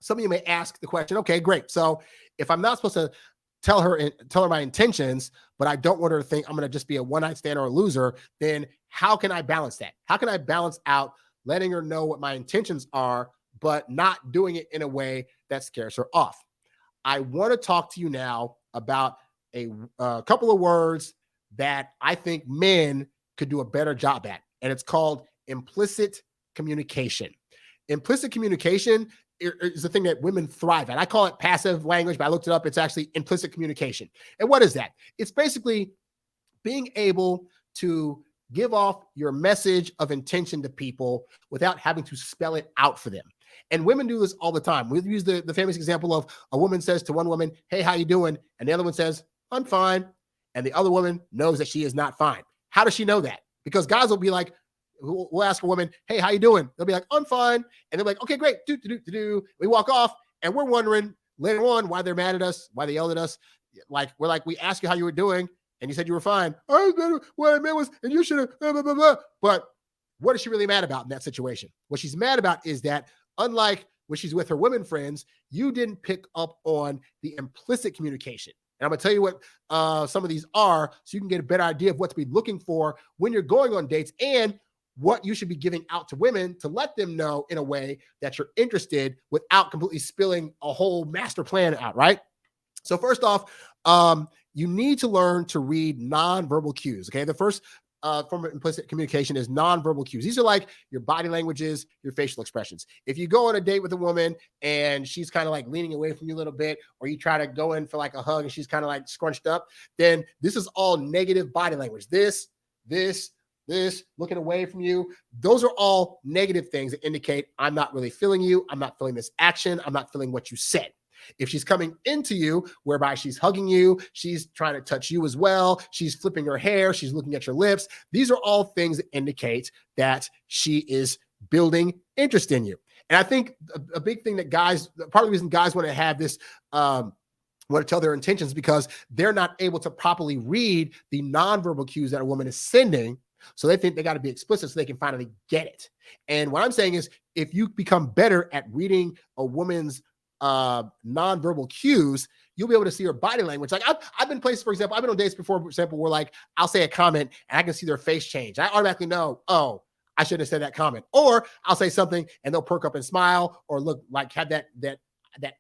some of you may ask the question, okay, great. So if I'm not supposed to tell her my intentions, but I don't want her to think I'm going to just be a one-night stand or a loser, then how can I balance that? How can I balance out letting her know what my intentions are, but not doing it in a way that scares her off? I want to talk to you now about a couple of words that I think men could do a better job at, and it's called implicit communication. Implicit communication is the thing that women thrive at. I call it passive language, but I looked it up. It's actually implicit communication. And what is that? It's basically being able to give off your message of intention to people without having to spell it out for them. And women do this all the time. We use the famous example of a woman says to one woman, hey, how you doing? And the other one says, I'm fine. And the other woman knows that she is not fine. How does she know that? Because guys will be like, we'll ask a woman, hey, how you doing? They'll be like, I'm fine. And they're like, okay, great. We walk off and we're wondering later on why they're mad at us, why they yelled at us. We asked you how you were doing and you said you were fine. What I meant was, and you should have, blah, blah, blah, blah. But what is she really mad about in that situation? What she's mad about is that unlike when she's with her women friends, you didn't pick up on the implicit communication. And I'm going to tell you what some of these are so you can get a better idea of what to be looking for when you're going on dates and what you should be giving out to women to let them know in a way that you're interested without completely spilling a whole master plan out, right? So first off, you need to learn to read nonverbal cues, okay? The first form of implicit communication is nonverbal cues. These are like your body languages, your facial expressions. If you go on a date with a woman and she's kind of like leaning away from you a little bit, or you try to go in for like a hug and she's kind of like scrunched up, then this is all negative body language. This, looking away from you. Those are all negative things that indicate I'm not really feeling you. I'm not feeling this action. I'm not feeling what you said. If she's coming into you, whereby she's hugging you, she's trying to touch you as well, she's flipping her hair, she's looking at your lips, these are all things that indicate that she is building interest in you. And I think a big thing that guys, part of the reason guys want to have this, want to tell their intentions because they're not able to properly read the nonverbal cues that a woman is sending. So they think they got to be explicit so they can finally get it. And what I'm saying is if you become better at reading a woman's nonverbal cues, you'll be able to see her body language. Like I've been places, for example, I've been on dates before, for example, where like I'll say a comment and I can see their face change. I automatically know, oh, I shouldn't have said that comment. Or I'll say something and they'll perk up and smile or look like have that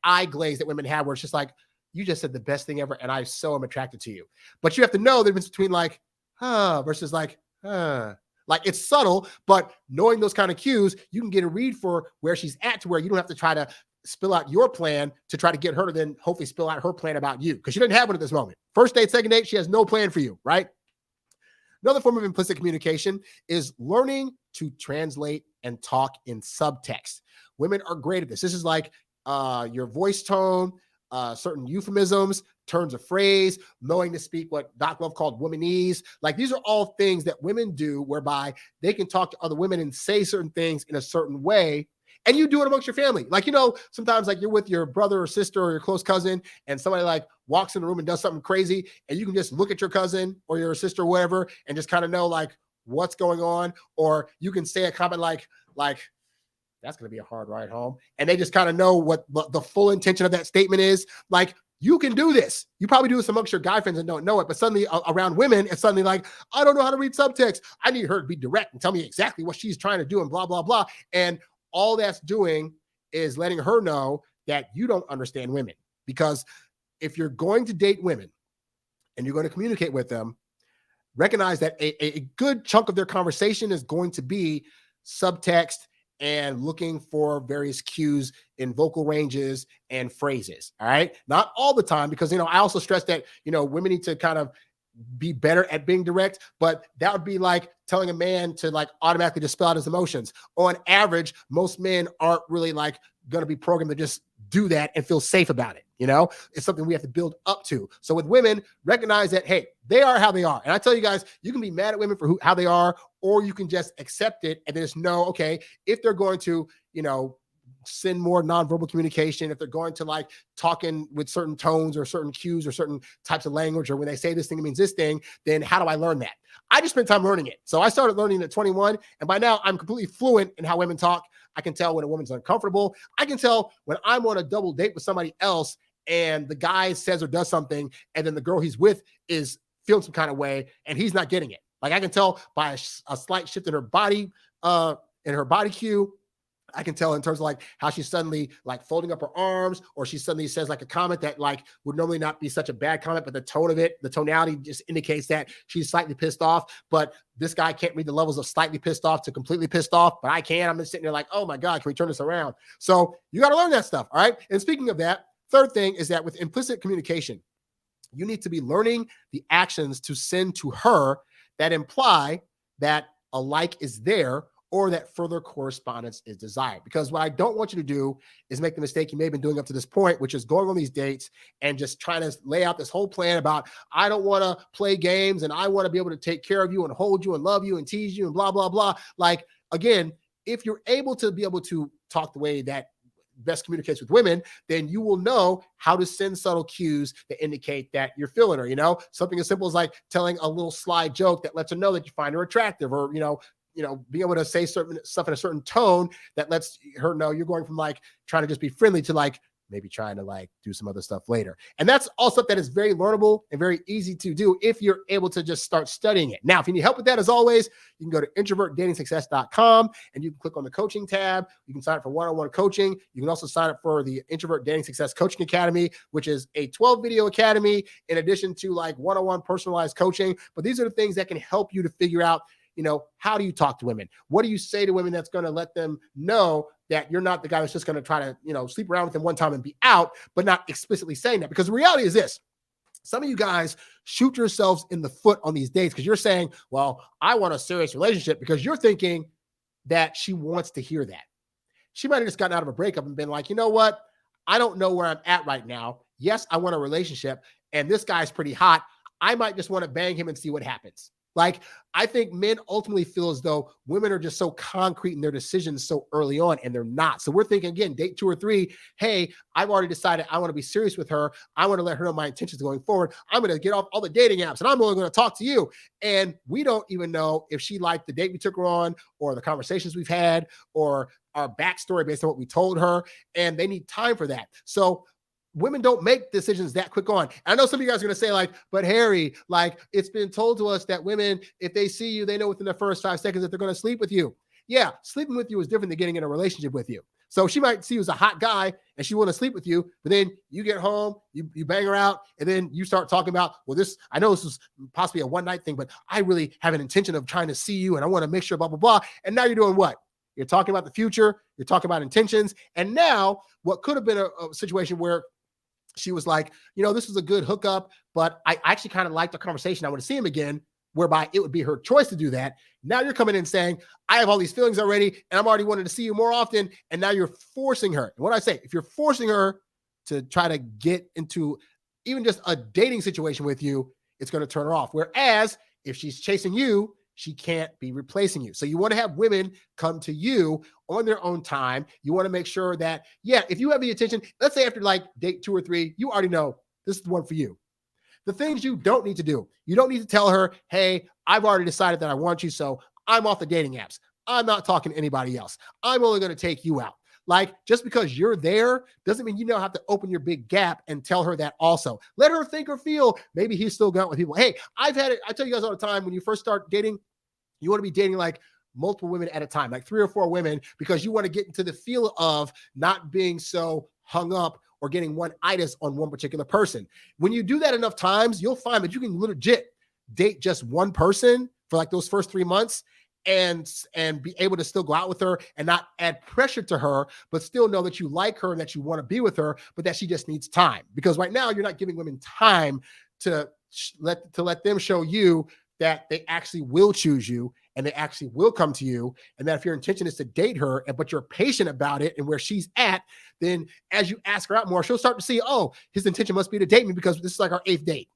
eye glaze that women have where it's just like, you just said the best thing ever and I so am attracted to you. But you have to know the difference between like, versus like, like it's subtle, but knowing those kind of cues, you can get a read for where she's at to where you don't have to try to spill out your plan to try to get her to then hopefully spill out her plan about you because she doesn't have one at this moment. First date, second date, she has no plan for you, right? Another form of implicit communication is learning to translate and talk in subtext. Women are great at this. This is like your voice tone, certain euphemisms, turns of phrase, knowing to speak what Doc Love called womanese. Like these are all things that women do whereby they can talk to other women and say certain things in a certain way. And you do it amongst your family. Like, you know, sometimes like you're with your brother or sister or your close cousin and somebody like walks in the room and does something crazy and you can just look at your cousin or your sister or whatever and just kind of know like what's going on. Or you can say a comment like that's going to be a hard ride home. And they just kind of know what the full intention of that statement is. Like, you can do this. You probably do this amongst your guy friends and don't know it, but suddenly around women, it's suddenly like, I don't know how to read subtext. I need her to be direct and tell me exactly what she's trying to do and blah, blah, blah. And all that's doing is letting her know that you don't understand women. Because if you're going to date women and you're going to communicate with them, recognize that a good chunk of their conversation is going to be subtext and looking for various cues in vocal ranges and phrases. All right. Not all the time, because, I also stress that, women need to kind of be better at being direct, but that would be like telling a man to like automatically just spell out his emotions. On average, most men aren't really like going to be programmed to just do that and feel safe about it. It's something we have to build up to. So with women, recognize that, hey, they are how they are. And I tell you guys, you can be mad at women for how they are, or you can just accept it and then just know, okay, if they're going to, send more nonverbal communication, if they're going to like talking with certain tones or certain cues or certain types of language, or when they say this thing, it means this thing, then how do I learn that? I just spent time learning it. So I started learning at 21, and by now I'm completely fluent in how women talk. I can tell when a woman's uncomfortable. I can tell when I'm on a double date with somebody else and the guy says or does something, and then the girl he's with is feeling some kind of way and he's not getting it. Like I can tell by a slight shift in her body cue. I can tell in terms of like how she's suddenly like folding up her arms, or she suddenly says like a comment that like would normally not be such a bad comment, but the tone of it, the tonality just indicates that she's slightly pissed off. But this guy can't read the levels of slightly pissed off to completely pissed off, but I can. I'm just sitting there like, oh my God, can we turn this around? So you got to learn that stuff. All right. And speaking of that, third thing is that with implicit communication, you need to be learning the actions to send to her that imply that a like is there, or that further correspondence is desired. Because what I don't want you to do is make the mistake you may have been doing up to this point, which is going on these dates and just trying to lay out this whole plan about, I don't want to play games and I want to be able to take care of you and hold you and love you and tease you and blah, blah, blah. Like, again, if you're able to talk the way that best communicates with women, then you will know how to send subtle cues that indicate that you're feeling her. Something as simple as like telling a little sly joke that lets her know that you find her attractive, or, being able to say certain stuff in a certain tone that lets her know you're going from like trying to just be friendly to like maybe trying to like do some other stuff later. And that's all stuff that is very learnable and very easy to do if you're able to just start studying it. Now, if you need help with that, as always, you can go to introvertdatingsuccess.com and you can click on the coaching tab. You can sign up for one-on-one coaching. You can also sign up for the Introvert Dating Success Coaching Academy, which is a 12-video academy in addition to like one-on-one personalized coaching. But these are the things that can help you to figure out, how do you talk to women? What do you say to women that's going to let them know that you're not the guy that's just going to try to, sleep around with them one time and be out, but not explicitly saying that? Because the reality is this: some of you guys shoot yourselves in the foot on these dates because you're saying, well, I want a serious relationship, because you're thinking that she wants to hear that. She might have just gotten out of a breakup and been like, you know what? I don't know where I'm at right now. Yes, I want a relationship, and this guy's pretty hot. I might just want to bang him and see what happens. Like, I think men ultimately feel as though women are just so concrete in their decisions so early on, and they're not. So we're thinking, again, date 2 or 3, hey, I've already decided I want to be serious with her. I want to let her know my intentions going forward. I'm going to get off all the dating apps, and I'm only going to talk to you. And we don't even know if she liked the date we took her on, or the conversations we've had, or our backstory based on what we told her. And they need time for that. So women don't make decisions that quick on. I know some of you guys are going to say like, but Harry, like, it's been told to us that women, if they see you, they know within the first 5 seconds that they're going to sleep with you. Yeah, sleeping with you is different than getting in a relationship with you. So she might see you as a hot guy and she want to sleep with you, but then you get home, you bang her out, and then you start talking about, well, I know this is possibly a one-night thing, but I really have an intention of trying to see you and I want to make sure blah, blah, blah. And now you're doing what? You're talking about the future. You're talking about intentions. And now what could have been a situation where she was like, this was a good hookup, but I actually kind of liked the conversation. I want to see him again, whereby it would be her choice to do that. Now you're coming in saying, I have all these feelings already, and I'm already wanting to see you more often. And now you're forcing her. And what I say, if you're forcing her to try to get into even just a dating situation with you, it's going to turn her off. Whereas if she's chasing you, she can't be replacing you. So you want to have women come to you on their own time. You want to make sure that, if you have the attention, let's say after like date 2 or 3, you already know this is the one for you. The things you don't need to do, you don't need to tell her, hey, I've already decided that I want you, so I'm off the dating apps. I'm not talking to anybody else. I'm only going to take you out. Like, just because you're there doesn't mean you don't have to open your big gap and tell her that also. Let her think or feel maybe he's still going with people. Hey, I've had it. I tell you guys all the time, when you first start dating, you want to be dating like multiple women at a time, like 3 or 4 women, because you want to get into the feel of not being so hung up or getting one-itis on one particular person. When you do that enough times, you'll find that you can legit date just one person for like those first 3 months and be able to still go out with her and not add pressure to her, but still know that you like her and that you want to be with her, but that she just needs time. Because right now you're not giving women time to let them show you that they actually will choose you and they actually will come to you. And that if your intention is to date her, but you're patient about it and where she's at, then as you ask her out more, she'll start to see, oh, his intention must be to date me because this is like our 8th date.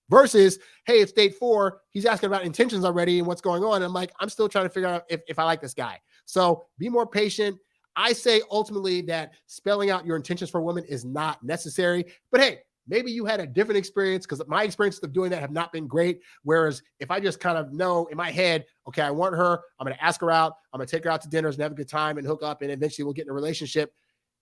Versus, hey, it's date 4. He's asking about intentions already and what's going on. And I'm like, I'm still trying to figure out if I like this guy. So be more patient. I say ultimately that spelling out your intentions for women is not necessary. But hey, Maybe you had a different experience, because my experiences of doing that have not been great. Whereas if I just kind of know in my head, okay, I want her, I'm going to ask her out, I'm going to take her out to dinners and have a good time and hook up, and eventually we'll get in a relationship.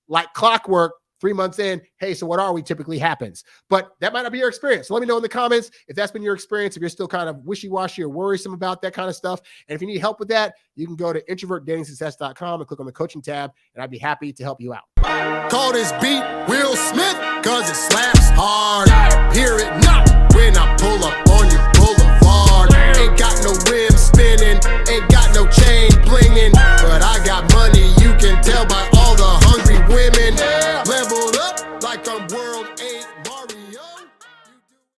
Like clockwork, 3 months in, hey, so what are we typically happens. But that might not be your experience. So let me know in the comments if that's been your experience, if you're still kind of wishy-washy or worrisome about that kind of stuff. And if you need help with that, you can go to introvertdatingsuccess.com and click on the coaching tab, and I'd be happy to help you out. Call this beat Will Smith, cause it slaps hard. Hear it